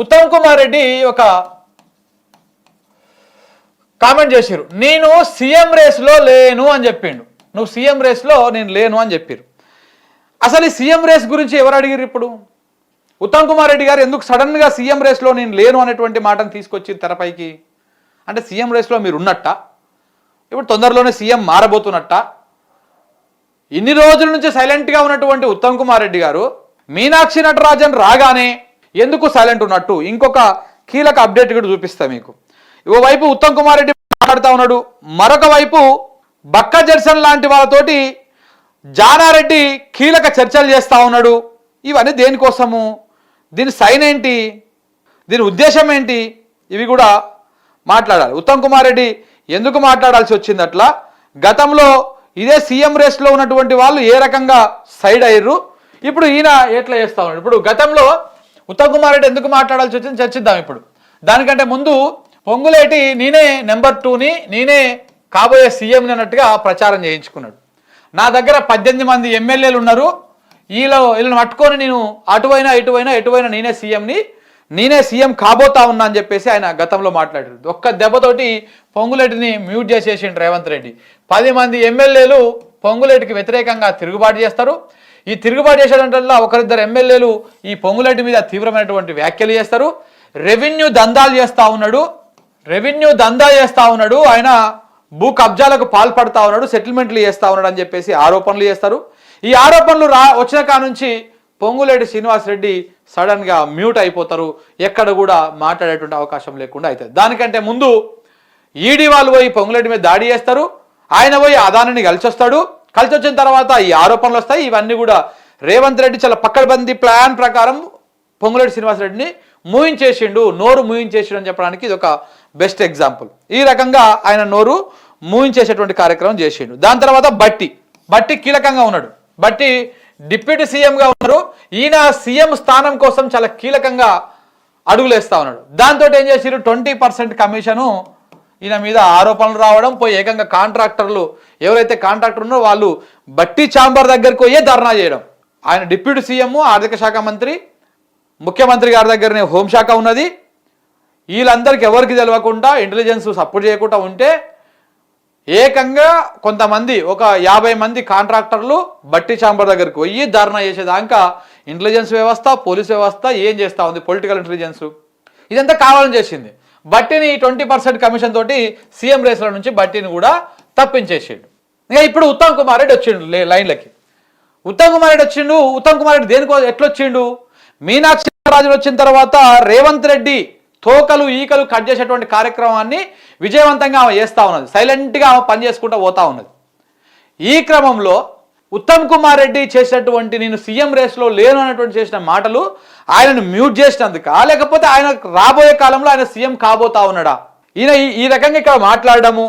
ఉత్తమ్ కుమార్ రెడ్డి ఒక కామెంట్ చేశారు. నేను సీఎం రేస్లో లేను అని చెప్పిండు. నువ్వు సీఎం రేస్లో నేను లేను అని చెప్పారు. అసలు ఈ సీఎం రేస్ గురించి ఎవరు అడిగారు? ఇప్పుడు ఉత్తమ్ కుమార్ రెడ్డి గారు ఎందుకు సడన్గా సీఎం రేస్లో నేను లేను అనేటువంటి మాటను తీసుకొచ్చి తెరపైకి? అంటే సీఎం రేస్లో మీరు ఉన్నట్ట, ఇప్పుడు తొందరలోనే సీఎం మారబోతున్నట్ట? ఇన్ని రోజుల నుంచి సైలెంట్గా ఉన్నటువంటి ఉత్తమ్ కుమార్ రెడ్డి గారు మీనాక్షి నటరాజన్ రాగానే ఎందుకు సైలెంట్ ఉన్నట్టు ఇంకొక కీలక అప్డేట్ కూడా చూపిస్తా మీకు. ఓవైపు ఉత్తమ్ కుమార్ రెడ్డి మాట్లాడుతూ ఉన్నాడు, మరొక వైపు బక్క జడ్సన్ లాంటి వాళ్ళతోటి జానారెడ్డి కీలక చర్చలు చేస్తూ ఉన్నాడు. ఇవన్నీ దేనికోసము? దీని సైన్ ఏంటి? దీని ఉద్దేశం ఏంటి? ఇవి కూడా మాట్లాడాలి. ఉత్తమ్ కుమార్ రెడ్డి ఎందుకు మాట్లాడాల్సి వచ్చింది అట్లా? గతంలో ఇదే సీఎం రేస్లో ఉన్నటువంటి వాళ్ళు ఏ రకంగా సైడ్ అయ్యారు, ఇప్పుడు ఈయన ఎట్లా చేస్తూ ఉన్నాడు? ఇప్పుడు గతంలో ఉత్తమ్ కుమార్ రెడ్డి ఎందుకు మాట్లాడాల్సి వచ్చింది చర్చిద్దాం. ఇప్పుడు దానికంటే ముందు పొంగులేటి నేనే నెంబర్ 2ని, నేనే కాబోయే సీఎంని అన్నట్టుగా ప్రచారం చేయించుకున్నాడు. నా దగ్గర 18 మంది ఎమ్మెల్యేలు ఉన్నారు, వీళ్ళని పట్టుకొని నేను ఎటువైనా నేనే సీఎంని, నేనే సీఎం కాబోతా ఉన్నా అని చెప్పేసి ఆయన గతంలో మాట్లాడారు. ఒక్క దెబ్బతోటి పొంగులేటిని మ్యూట్ చేసేసిండు రేవంత్ రెడ్డి. 10 మంది ఎమ్మెల్యేలు పొంగులేటికి వ్యతిరేకంగా తిరుగుబాటు చేస్తారు. ఈ తిరుగుబాటు చేసేటల్లా ఒకరిద్దరు ఎమ్మెల్యేలు ఈ పొంగులేటి మీద తీవ్రమైనటువంటి వ్యాఖ్యలు చేస్తారు. రెవెన్యూ దందాలు చేస్తూ ఉన్నాడు, ఆయన భూ కబ్జాలకు పాల్పడతా ఉన్నాడు, సెటిల్మెంట్లు చేస్తూ ఉన్నాడు అని చెప్పేసి ఆరోపణలు చేస్తారు. ఈ ఆరోపణలు వచ్చిన కా నుంచి పొంగులేటి శ్రీనివాసరెడ్డి సడన్గా మ్యూట్ అయిపోతారు, ఎక్కడ కూడా మాట్లాడేటువంటి అవకాశం లేకుండా అవుతుంది. దానికంటే ముందు ఈడీ వాళ్ళు పోయి పొంగులేటి మీద దాడి చేస్తారు, ఆయన పోయి అదానిని కలిసి వచ్చిన తర్వాత ఈ ఆరోపణలు వస్తాయి. ఇవన్నీ కూడా రేవంత్ రెడ్డి చాలా పక్కడబందీ ప్లాన్ ప్రకారం పొంగులేటి శ్రీనివాసరెడ్డిని నోరు మూయించేసిండు అని చెప్పడానికి ఇది ఒక బెస్ట్ ఎగ్జాంపుల్. ఈ రకంగా ఆయన నోరు మూయించేసేటువంటి కార్యక్రమం చేసిండు. దాని తర్వాత బట్టి కీలకంగా ఉన్నాడు. బట్టి డిప్యూటీ సీఎంగా ఉన్నారు. ఈయన సీఎం స్థానం కోసం చాలా కీలకంగా అడుగులేస్తా ఉన్నాడు. దాంతో ఏం చేసిరు, 20% కమిషను ఈయన మీద ఆరోపణలు రావడం, పోయి ఏకంగా కాంట్రాక్టర్లు ఎవరైతే కాంట్రాక్టర్ ఉన్నారో వాళ్ళు బట్టి ఛాంబర్ దగ్గరికి పోయే ధర్నా చేయడం. ఆయన డిప్యూటీ సీఎం, ఆర్థిక శాఖ మంత్రి, ముఖ్యమంత్రి గారి దగ్గరనే హోంశాఖ ఉన్నది. వీళ్ళందరికీ ఎవరికి తెలియకుండా ఇంటెలిజెన్స్ సపోర్ట్ చేయకుండా ఉంటే ఏకంగా కొంతమంది ఒక 50 మంది కాంట్రాక్టర్లు బట్టి ఛాంబర్ దగ్గరికి పోయి ధర్నా చేసేదాకా ఇంటెలిజెన్స్ వ్యవస్థ, పోలీస్ వ్యవస్థ ఏం చేస్తూ ఉంది, పొలిటికల్ ఇంటెలిజెన్స్ ఇదంతా కావాలని చేసింది. బట్టిని 20% కమిషన్ తోటి సీఎం రేసుల నుంచి బట్టిని కూడా తప్పించేసిండు. ఇంకా ఇప్పుడు ఉత్తమ్ కుమార్ రెడ్డి వచ్చిండు లైన్లకి. ఉత్తమ్ కుమార్ రెడ్డి దేనికో ఎట్లొచ్చిండు? మీనాక్షి రాజులు వచ్చిన తర్వాత రేవంత్ రెడ్డి తోకలు ఈకలు కట్ చేసేటువంటి కార్యక్రమాన్ని విజయవంతంగా ఆమె చేస్తూ ఉన్నది. సైలెంట్గా ఆమె పని చేసుకుంటూ పోతా ఉన్నది. ఈ క్రమంలో ఉత్తమ్ కుమార్ రెడ్డి చేసినటువంటి నేను సీఎం రేస్లో లేను అన్నటువంటి చేసిన మాటలు ఆయనను మ్యూట్ చేసినందుక, లేకపోతే ఆయన రాబోయే కాలంలో ఆయన సీఎం కాబోతా ఉన్నాడా? ఈయన ఈ రకంగా ఇక్కడ మాట్లాడడము,